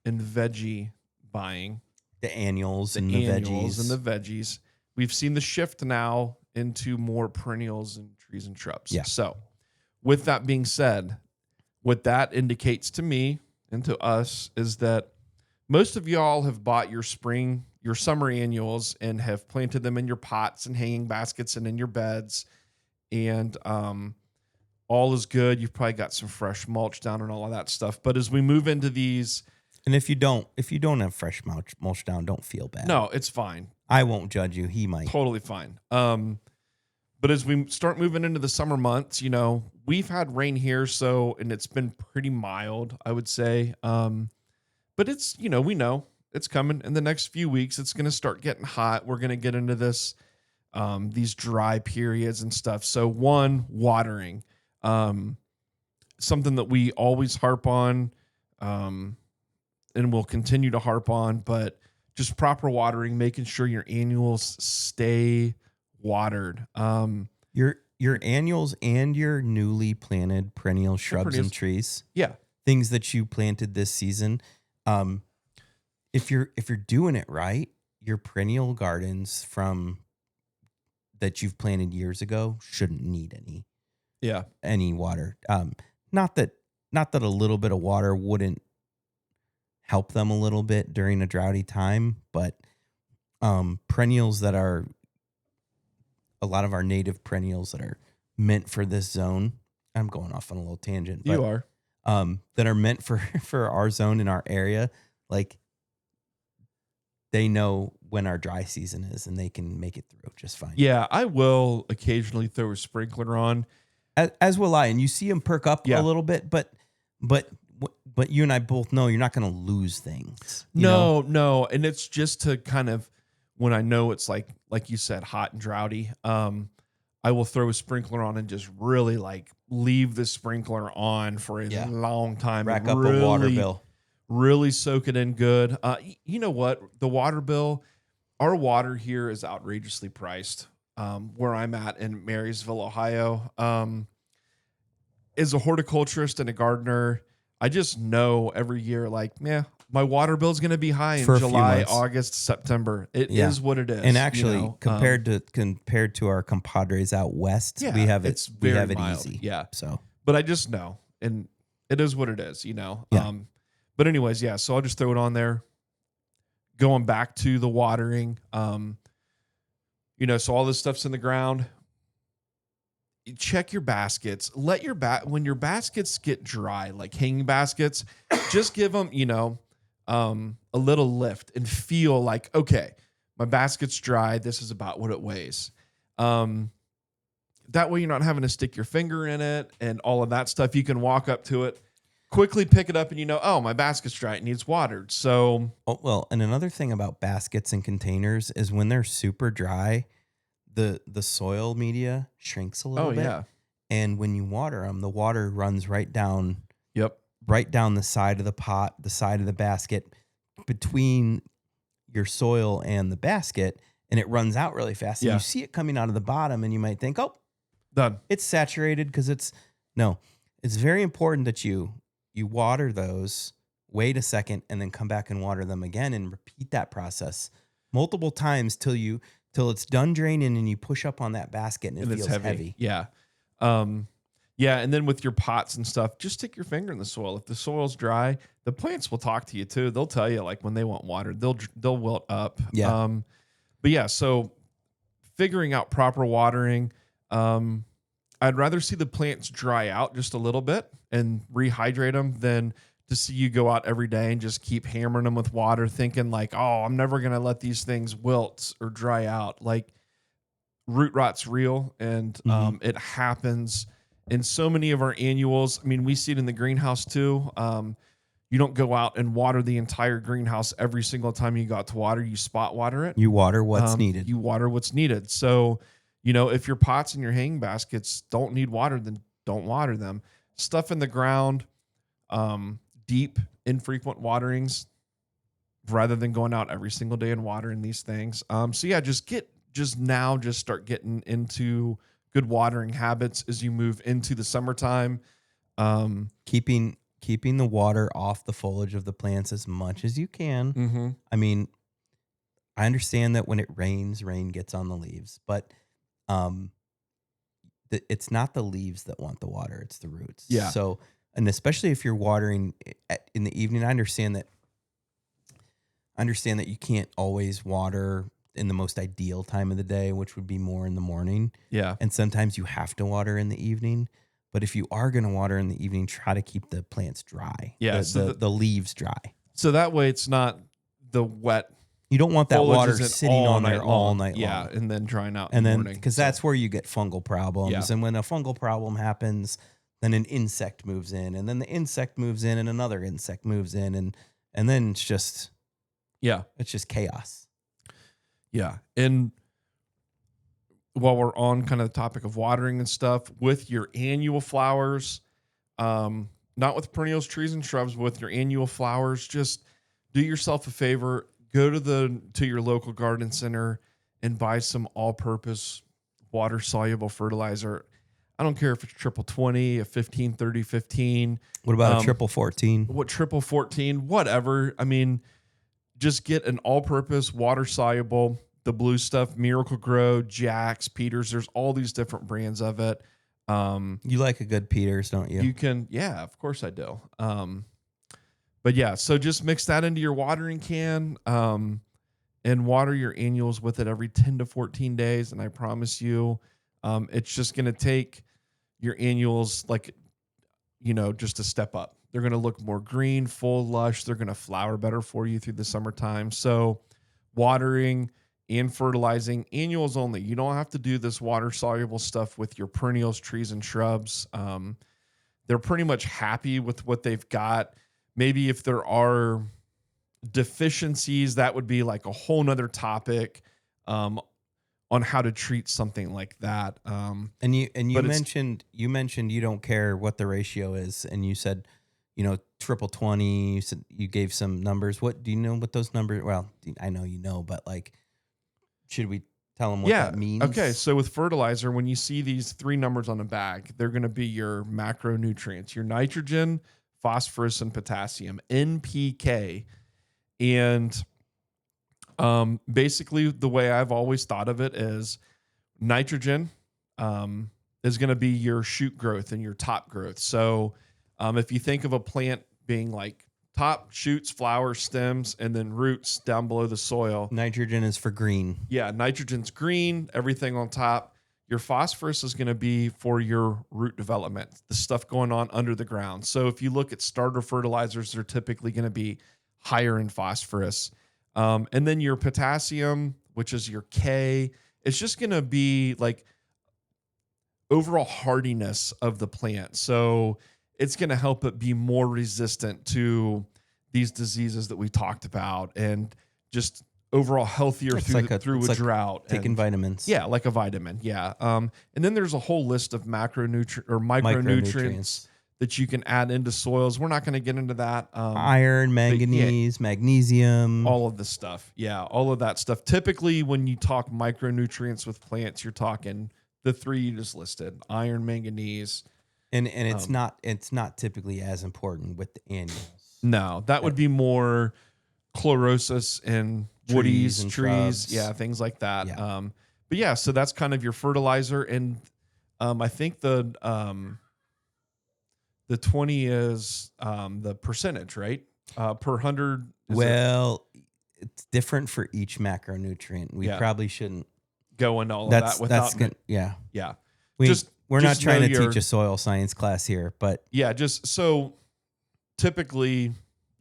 A: and veggie buying.
B: The annuals and the
A: veggies. We've seen the shift now into more perennials and trees and shrubs.
B: Yeah.
A: So with that being said, what that indicates to me and to us is that most of y'all have bought your summer annuals and have planted them in your pots and hanging baskets and in your beds. And all is good. You've probably got some fresh mulch down and all of that stuff. But as we move into these,
B: and if you don't have fresh mulch down, don't feel bad.
A: no, it's fine.
B: I won't judge you. He might.
A: Totally fine. But as we start moving into the summer months, we've had rain here, and it's been pretty mild, I would say. But it's, we know it's coming in the next few weeks. It's going to start getting hot. We're going to get into this, these dry periods and stuff. So watering, something that we always harp on, and we'll continue to harp on, but just proper watering, making sure your annuals stay watered.
B: Your annuals and your newly planted perennial shrubs and trees.
A: Yeah.
B: Things that you planted this season. If you're doing it right, your perennial gardens that you've planted years ago shouldn't need any water. Not that a little bit of water wouldn't help them a little bit during a droughty time, but perennials that are a lot of our native perennials that are meant for this zone. I'm going off on a little tangent.
A: You are.
B: That are meant for our zone in our area, like they know when our dry season is and they can make it through just fine.
A: Yeah, I will occasionally throw a sprinkler on.
B: As will I. And you see them perk up a little bit, but you and I both know you're not going to lose things.
A: No. And it's just to kind of, when I know it's like you said, hot and droughty, I will throw a sprinkler on and just really like leave the sprinkler on for a long time.
B: Rack up a water bill.
A: Really soak it in good. You know what? The water bill, our water here is outrageously priced. Where I'm at in Marysville, Ohio. As a horticulturist and a gardener, I just know every year, like, my water bill is going to be high in July, August, September. It is what it is.
B: And actually, compared to our compadres out west, we have it
A: mild.
B: easy.
A: Yeah.
B: So,
A: but I just know, and it is what it is.
B: Yeah.
A: But anyways, so I'll just throw it on there. Going back to the watering, so all this stuff's in the ground. Check your baskets. When your baskets get dry, like hanging baskets, just give them, a little lift and feel like, okay, my basket's dry. This is about what it weighs. That way you're not having to stick your finger in it and all of that stuff. You can walk up to it, quickly pick it up, and my basket's dry. It needs watered. So,
B: and another thing about baskets and containers is when they're super dry, the soil media shrinks a little bit. Yeah. And when you water them, the water runs right down.
A: Yep.
B: Right down the side of the pot, the side of the basket, between your soil and the basket, and it runs out really fast. And you see it coming out of the bottom, and you might think, "Oh,
A: done.
B: It's saturated," because it's very important that you water those, wait a second, and then come back and water them again, and repeat that process multiple times till it's done draining, and you push up on that basket, and it feels heavy.
A: Yeah. And then with your pots and stuff, just stick your finger in the soil. If the soil's dry, the plants will talk to you too. They'll tell you like when they want water, they'll wilt up.
B: Yeah.
A: So figuring out proper watering, I'd rather see the plants dry out just a little bit and rehydrate them than to see you go out every day and just keep hammering them with water, thinking like, oh, I'm never going to let these things wilt or dry out. Like root rot's real, and it happens in so many of our annuals. I mean, we see it in the greenhouse too. You don't go out and water the entire greenhouse every single time you go out to water. You spot water it.
B: You water what's needed.
A: You water what's needed. So, if your pots and your hanging baskets don't need water, then don't water them. Stuff in the ground, deep, infrequent waterings, rather than going out every single day and watering these things. Just start getting into good watering habits as you move into the summertime.
B: Keeping the water off the foliage of the plants as much as you can.
A: Mm-hmm.
B: I mean, I understand that when it rains, rain gets on the leaves, but it's not the leaves that want the water, it's the roots.
A: Yeah.
B: So, and especially if you're watering in the evening, I understand that you can't always water in the most ideal time of the day, which would be more in the morning.
A: Yeah.
B: And sometimes you have to water in the evening. But if you are going to water in the evening, try to keep the plants dry.
A: Yeah.
B: The leaves dry.
A: So that way it's not the wet.
B: You don't want that water sitting on there all night long.
A: Yeah. And then drying out
B: in the
A: morning.
B: Because that's where you get fungal problems.
A: Yeah.
B: And when a fungal problem happens, then an insect moves in. And then the insect moves in and another insect moves in. And then it's just chaos.
A: Yeah. And while we're on kind of the topic of watering and stuff, with your annual flowers, not with perennials, trees, and shrubs, but with your annual flowers, just do yourself a favor. go to your local garden center and buy some all-purpose water-soluble fertilizer. I don't care if it's triple 20, a 15, 30, 15.
B: What about a triple 14?
A: What triple 14, whatever. I mean, just get an all-purpose water-soluble, the blue stuff, Miracle Grow, Jax, Peters. There's all these different brands of it.
B: You like a good Peters, don't you?
A: You can, yeah, of course I do. But yeah, so just mix that into your watering can and water your annuals with it every 10 to 14 days. And I promise you, it's just going to take your annuals just a step up. They're going to look more green, full, lush. They're going to flower better for you through the summertime. So watering and fertilizing annuals only. You don't have to do this water soluble stuff with your perennials, trees, and shrubs. They're pretty much happy with what they've got. Maybe if there are deficiencies, that would be like a whole nother topic on how to treat something like that.
B: And you mentioned you don't care what the ratio is, and you said, triple 20. You said you gave some numbers. What do you know what those numbers? Well, I know but like, should we tell them what that means?
A: Okay, so with fertilizer, when you see these 3 numbers on a bag, they're going to be your macronutrients, your nitrogen, phosphorus, and potassium, NPK. And basically the way I've always thought of it is nitrogen is going to be your shoot growth and your top growth. So if you think of a plant being like top, shoots, flowers, stems, and then roots down below the soil.
B: Nitrogen is for green.
A: Yeah, nitrogen's green, everything on top. Your phosphorus is going to be for your root development, the stuff going on under the ground. So if you look at starter fertilizers, they're typically going to be higher in phosphorus. And then your potassium, which is your K, it's just going to be like overall hardiness of the plant. So it's going to help it be more resistant to these diseases that we talked about and just overall healthier through a drought.
B: Taking vitamins.
A: Yeah, like a vitamin. Yeah. And then there's a whole list of micronutrients that you can add into soils. We're not going to get into that.
B: Iron, manganese, magnesium.
A: All of the stuff. Yeah, all of that stuff. Typically, when you talk micronutrients with plants, you're talking the 3 you just listed: iron, manganese.
B: And it's not typically as important with the annuals.
A: No, that would be more chlorosis and woodies, trees,
B: shrubs.
A: Yeah, things like that.
B: Yeah.
A: But yeah, so that's kind of your fertilizer, and I think the 20 is the percentage, right? Per 100.
B: Well, it's different for each macronutrient. We probably shouldn't
A: go into all of that without.
B: Yeah. We're
A: just
B: not trying to teach a soil science class here, but
A: yeah, just so typically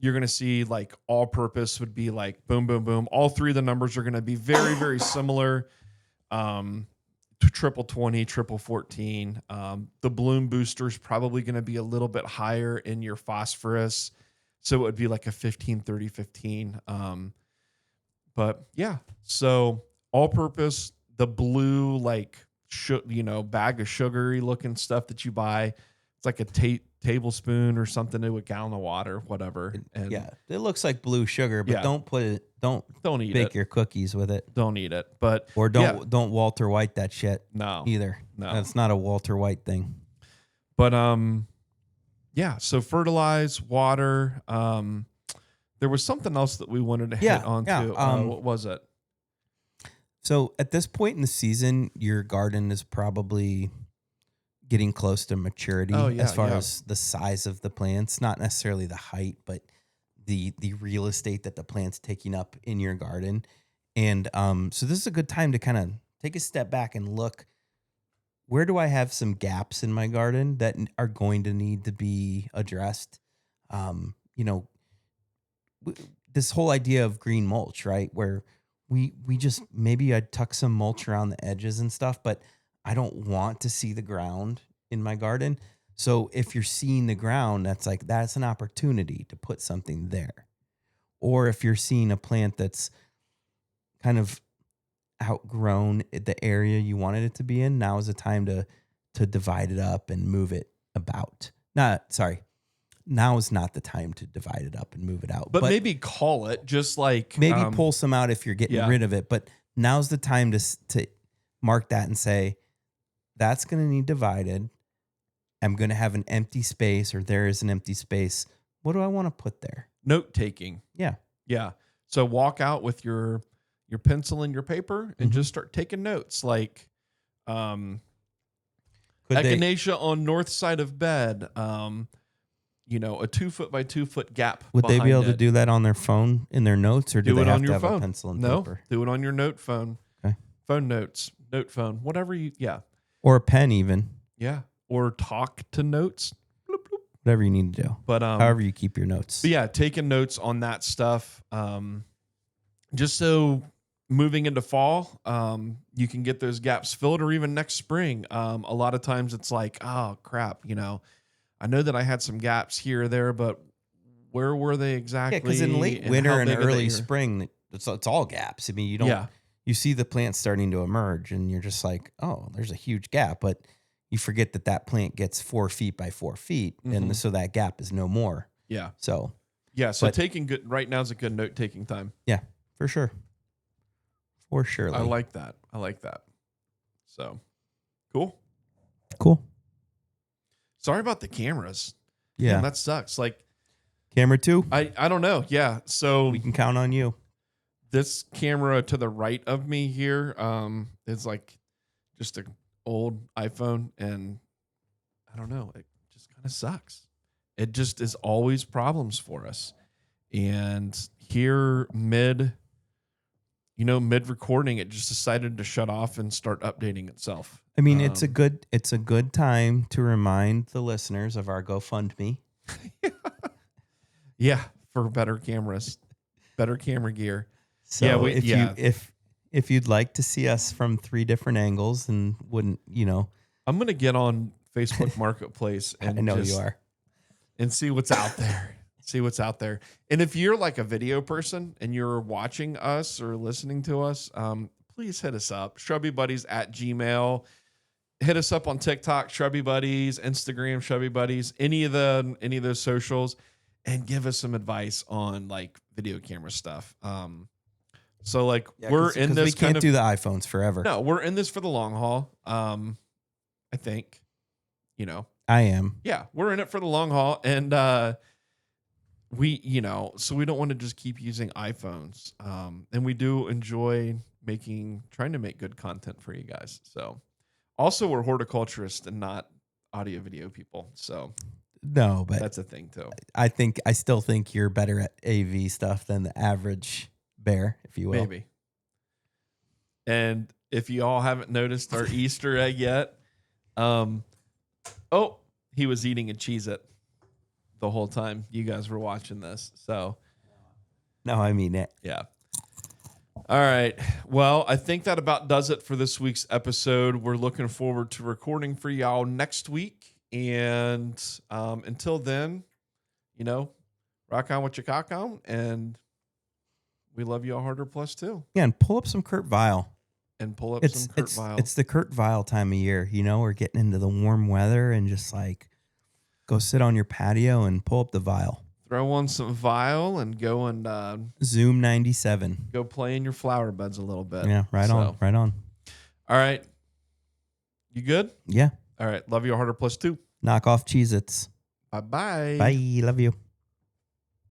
A: you're going to see like all purpose would be like boom, boom, boom. All 3 of the numbers are going to be very, very similar. To triple 20, triple 14. The bloom booster is probably going to be a little bit higher in your phosphorus. So it would be like a 15, 30, 15. But yeah, so all purpose, the blue, like, bag of sugary looking stuff that you buy. It's like a tablespoon or something to a gallon of water, whatever. And
B: yeah, it looks like blue sugar, but don't put it. Don't
A: eat
B: bake
A: it.
B: your cookies with it.
A: Don't eat it. But
B: don't Walter White that shit.
A: No,
B: either.
A: No,
B: that's not a Walter White thing.
A: But yeah. So fertilize, water. There was something else that we wanted to hit on too. What was it?
B: So at this point in the season, your garden is probably getting close to maturity as far as the size of the plants, not necessarily the height, but the real estate that the plant's taking up in your garden. And so this is a good time to kind of take a step back and look, where do I have some gaps in my garden that are going to need to be addressed? This whole idea of green mulch, right? Where we just, maybe I'd tuck some mulch around the edges and stuff, but I don't want to see the ground in my garden. So if you're seeing the ground, that's an opportunity to put something there. Or if you're seeing a plant that's kind of outgrown the area you wanted it to be in, now is the time to divide it up and move it about. Not now is not the time to divide it up and move it out.
A: But maybe call it just like
B: maybe pull some out if you're getting rid of it. But now's the time to mark that and say, that's going to need divided. I'm going to have an empty space, or there is an empty space. What do I want to put there?
A: Note taking.
B: Yeah.
A: Yeah. So walk out with your pencil and your paper and just start taking notes. Like, echinacea on north side of bed. You know, a 2 foot by 2 foot gap.
B: Would they be able to do that on their phone in their notes, or do they have to have a pencil and paper?
A: Do it on your note phone.
B: Okay.
A: Phone notes, note phone, whatever
B: or a pen even.
A: Yeah. Or talk to notes. Bloop, bloop.
B: Whatever you need to do.
A: But
B: however you keep your notes.
A: But yeah, taking notes on that stuff. Just so moving into fall, you can get those gaps filled, or even next spring. A lot of times it's like, oh crap, you know, I know that I had some gaps here or there, but where were they exactly?
B: Yeah, because in late winter and early spring, it's all gaps. I mean, you see the plant starting to emerge, and you're just like, oh, there's a huge gap, but you forget that plant gets 4 feet by 4 feet, and so that gap is no more.
A: Yeah.
B: So
A: taking good right now is a good note taking time.
B: Yeah, for sure. For sure.
A: I like that. So cool. Sorry about the cameras.
B: Yeah.
A: Man, that sucks. Like
B: camera 2?
A: I don't know. Yeah. So
B: we can count on you.
A: This camera to the right of me here is like just an old iPhone, and I don't know. It just kind of sucks. It just is always problems for us. And here mid recording, it just decided to shut off and start updating itself.
B: I mean, it's a good time to remind the listeners of our GoFundMe.
A: Yeah, for better cameras, better camera gear.
B: So if you'd like to see us from 3 different angles and wouldn't,
A: I'm gonna get on Facebook Marketplace and
B: I know you are,
A: and see what's out there. And if you're like a video person and you're watching us or listening to us, please hit us up. Shrubby Buddies at Gmail. Hit us up on TikTok, Shrubby Buddies, Instagram, Shrubby Buddies, any of those socials, and give us some advice on like video camera stuff. So like we're in this.
B: We can't do the iPhones forever.
A: No, we're in this for the long haul. I think,
B: I am.
A: Yeah, we're in it for the long haul, and so we don't want to just keep using iPhones. And we do enjoy trying to make good content for you guys. So also we're horticulturists and not audio video people. So
B: no, but
A: that's a thing too.
B: I still think you're better at AV stuff than the average bear, if you will.
A: Maybe. And if you all haven't noticed our Easter egg yet, he was eating a Cheez-It the whole time you guys were watching this. So
B: no, I mean it.
A: Yeah. All right. Well, I think that about does it for this week's episode. We're looking forward to recording for y'all next week. And until then, rock on with your cock on, and we love you all harder plus 2.
B: Yeah, and pull up some Kurt Vile.
A: And pull up some Kurt Vile.
B: It's the Kurt Vile time of year. We're getting into the warm weather, and just like go sit on your patio and pull up the Vile.
A: Throw on some Vile and go and
B: Zoom 97.
A: Go play in your flower beds a little bit.
B: Yeah, right on.
A: All right. You good?
B: Yeah.
A: All right. Love you harder plus 2.
B: Knock off Cheez-Its.
A: Bye-bye.
B: Bye. Love you.